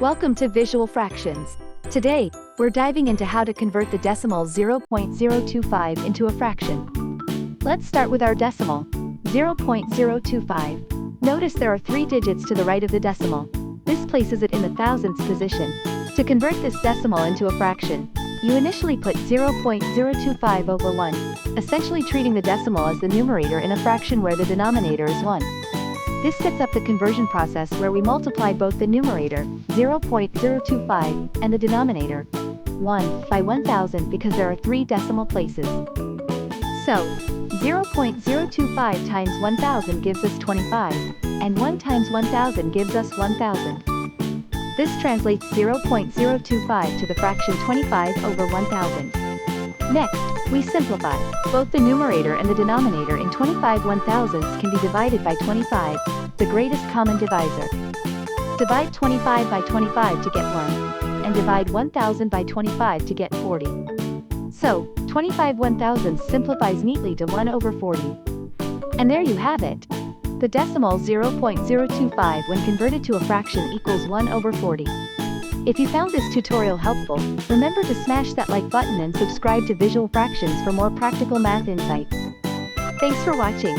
Welcome to Visual Fractions. Today, we're diving into how to convert the decimal 0.025 into a fraction. Let's start with our decimal, 0.025. Notice there are 3 digits to the right of the decimal. This places it in the thousandths position. To convert this decimal into a fraction, you initially put 0.025 over 1, essentially treating the decimal as the numerator in a fraction where the denominator is 1. This sets up the conversion process where we multiply both the numerator, 0.025, and the denominator, 1, by 1000 because there are 3 decimal places. So, 0.025 times 1000 gives us 25, and 1 times 1000 gives us 1000. This translates 0.025 to the fraction 25 over 1000. Next, we simplify. Both the numerator and the denominator in 25 1,000ths can be divided by 25, the greatest common divisor. Divide 25 by 25 to get 1, and divide 1000 by 25 to get 40. So, 25 1,000ths simplifies neatly to 1 over 40. And there you have it. The decimal 0.025 when converted to a fraction equals 1 over 40. If you found this tutorial helpful, remember to smash that like button and subscribe to Visual Fractions for more practical math insights. Thanks for watching.